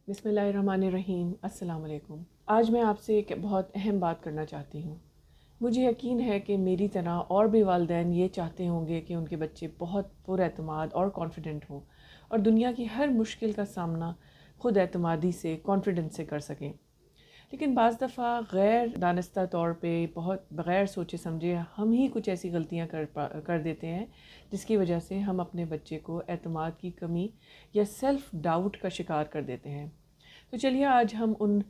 बिस्मिल्लाहिर्रहमानिर्रहीम। अस्सलाम वालेकुम। आज मैं आपसे एक बहुत अहम बात करना चाहती हूँ। मुझे यकीन है कि मेरी तरह और भी वालिदैन ये चाहते होंगे कि उनके बच्चे बहुत पुरएतमाद और कॉन्फिडेंट हों और दुनिया की हर मुश्किल का सामना खुद एतमादी से, कॉन्फिडेंस से कर सकें। लेकिन बाज़ दफ़ा गैर दानिस्ता तौर पे बहुत बग़ैर सोचे समझे हम ही कुछ ऐसी गलतियाँ कर देते हैं जिसकी वजह से हम अपने बच्चे को एतमाद की कमी या सेल्फ़ डाउट का शिकार कर देते हैं। तो चलिए आज हम उन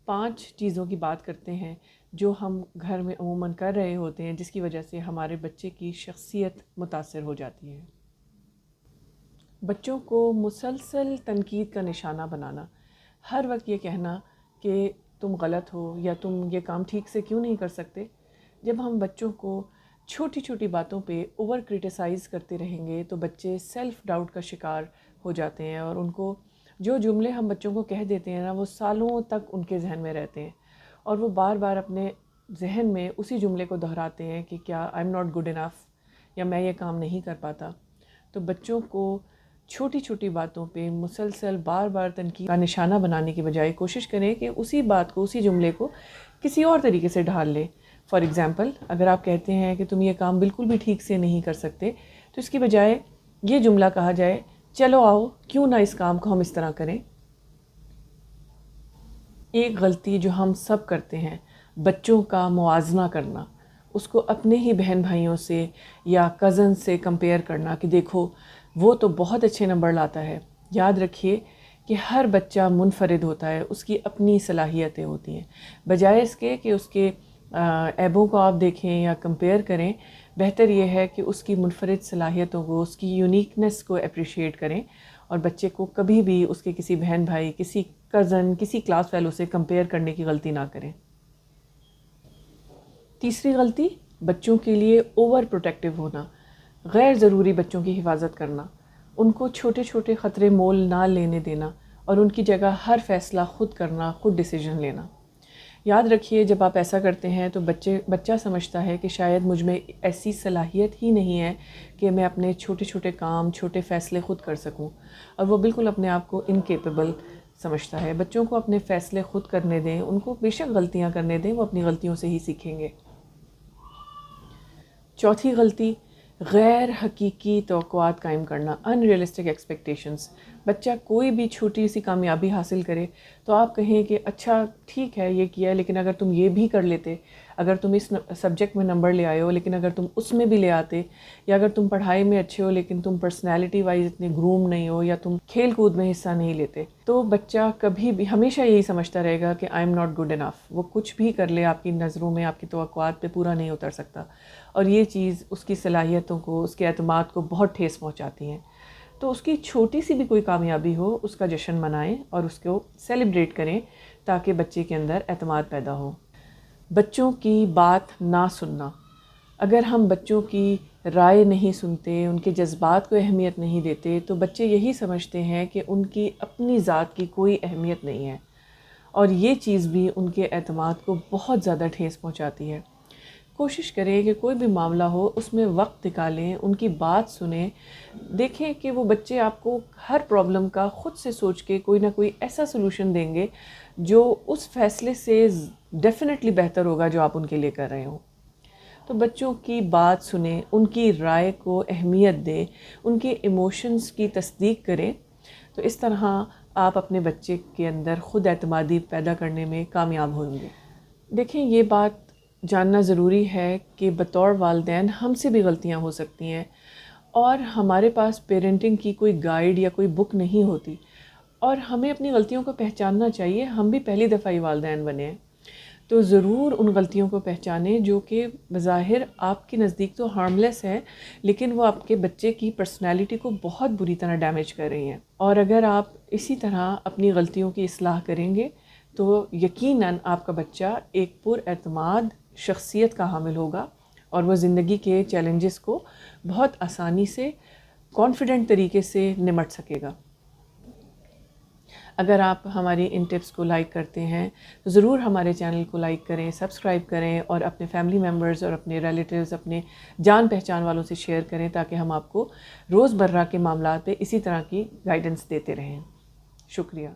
5 चीज़ों की बात करते हैं जो हम घर में अमूमन कर रहे होते हैं जिसकी वजह से हमारे बच्चे की शख्सियत मुतासर हो जाती है। बच्चों को मुसलसल तनकीद का निशाना बनाना, हर वक्त ये कहना कि तुम गलत हो या तुम ये काम ठीक से क्यों नहीं कर सकते। जब हम बच्चों को छोटी छोटी बातों पे ओवर क्रिटिसाइज़ करते रहेंगे तो बच्चे सेल्फ़ डाउट का शिकार हो जाते हैं और उनको जो जुमले हम बच्चों को कह देते हैं ना, वो सालों तक उनके जहन में रहते हैं और वो बार बार अपने जहन में उसी जुमले को दोहराते हैं कि क्या I am not good enough या मैं ये काम नहीं कर पाता। तो बच्चों को छोटी छोटी बातों पे मुसलसल बार बार तनकीद का निशाना बनाने की बजाय कोशिश करें कि उसी बात को, उसी जुमले को किसी और तरीके से ढाल लें। फॉर एग्ज़ाम्पल, अगर आप कहते हैं कि तुम ये काम बिल्कुल भी ठीक से नहीं कर सकते तो इसकी बजाय ये जुमला कहा जाए, चलो आओ क्यों ना इस काम को हम इस तरह करें। एक गलती जो हम सब करते हैं, बच्चों का मुआजना करना, उसको अपने ही बहन भाइयों से या कज़न से कंपेयर करना कि देखो वो तो बहुत अच्छे नंबर लाता है। याद रखिए कि हर बच्चा मुनफरिद होता है, उसकी अपनी सलाहियतें होती हैं। बजाय इसके कि उसके ऐबों को आप देखें या कंपेयर करें, बेहतर यह है कि उसकी मुनफरिद सलाहियतों को, उसकी यूनिकनेस को अप्रिशिएट करें और बच्चे को कभी भी उसके किसी बहन भाई, किसी कज़न, किसी क्लास फेलो से कंपेयर करने की गलती ना करें। तीसरी गलती, बच्चों के लिए ओवर प्रोटेक्टिव होना, गैर ज़रूरी बच्चों की हिफाजत करना, उनको छोटे छोटे ख़तरे मोल ना लेने देना और उनकी जगह हर फ़ैसला ख़ुद करना, ख़ुद डिसीजन लेना। याद रखिए जब आप ऐसा करते हैं तो बच्चा समझता है कि शायद मुझ में ऐसी सलाहियत ही नहीं है कि मैं अपने छोटे छोटे काम, छोटे फ़ैसले ख़ुद कर सकूं, और वो बिल्कुल अपने आप को इनकेपेबल समझता है। बच्चों को अपने फ़ैसले ख़ुद करने दें, उनको बेशक गलतियां करने दें, वो अपनी गलतियों से ही सीखेंगे। चौथी गलती, गैर हकीकी तवक्कुआत कायम करना, अनरियलिस्टिक एक्सपेक्टेशंस। बच्चा कोई भी छोटी सी कामयाबी हासिल करे तो आप कहें कि अच्छा ठीक है ये किया, लेकिन अगर तुम ये भी कर लेते, अगर तुम इस सब्जेक्ट में नंबर ले आए हो लेकिन अगर तुम उसमें भी ले आते, या अगर तुम पढ़ाई में अच्छे हो लेकिन तुम पर्सनैलिटी वाइज इतने ग्रूम नहीं हो, या तुम खेल कूद में हिस्सा नहीं लेते, तो बच्चा कभी भी हमेशा यही समझता रहेगा कि I am not good enough. वो कुछ भी कर ले, आपकी नज़रों में, आपकी तवक्कुआत पे पूरा नहीं उतर सकता, और ये चीज़ उसकी सलाहियतों को, उसके एतमाद को बहुत ठेस पहुँचाती हैं। तो उसकी छोटी सी भी कोई कामयाबी हो, उसका जश्न मनाएं और उसको सेलिब्रेट करें ताकि बच्चे के अंदर एतमाद पैदा हो। बच्चों की बात ना सुनना, अगर हम बच्चों की राय नहीं सुनते, उनके जज्बात को अहमियत नहीं देते, तो बच्चे यही समझते हैं कि उनकी अपनी ज़ात की कोई अहमियत नहीं है, और ये चीज़ भी उनके एतमाद को बहुत ज़्यादा ठेस पहुंचाती है। कोशिश करें कि कोई भी मामला हो उसमें वक्त निकालें, उनकी बात सुनें, देखें कि वो बच्चे आपको हर प्रॉब्लम का ख़ुद से सोच के कोई ना कोई ऐसा सलूशन देंगे जो उस फैसले से डेफिनेटली बेहतर होगा जो आप उनके लिए कर रहे हो। तो बच्चों की बात सुनें, उनकी राय को अहमियत दें, उनके इमोशंस की तस्दीक करें। तो इस तरह आप अपने बच्चे के अंदर ख़ुद एतमादी पैदा करने में कामयाब होंगे। देखें, ये बात जानना ज़रूरी है कि बतौर वालिदैन हमसे भी गलतियाँ हो सकती हैं और हमारे पास पेरेंटिंग की कोई गाइड या कोई बुक नहीं होती, और हमें अपनी गलतियों को पहचानना चाहिए। हम भी पहली दफ़ा ही वालिदैन बने हैं, तो ज़रूर उन गलतियों को पहचानें जो कि बज़ाहिर आपके नज़दीक तो हार्मलेस है, लेकिन वो आपके बच्चे की पर्सनैलिटी को बहुत बुरी तरह डैमेज कर रही हैं। और अगर आप इसी तरह अपनी गलतियों की इस्लाह करेंगे तो यकीनन आपका बच्चा एक पुरएतमाद शख्सियत का हामिल होगा और वह ज़िंदगी के चैलेंजेस को बहुत आसानी से, कॉन्फिडेंट तरीके से निमट सकेगा। अगर आप हमारी इन टिप्स को लाइक करते हैं तो ज़रूर हमारे चैनल को लाइक करें, सब्सक्राइब करें और अपने फैमिली मेम्बर्स और अपने रिलेटिव्स, अपने जान पहचान वालों से शेयर करें ताकि हम आपको रोज़मर्रा के मामलात पे इसी तरह की गाइडेंस देते रहें। शुक्रिया।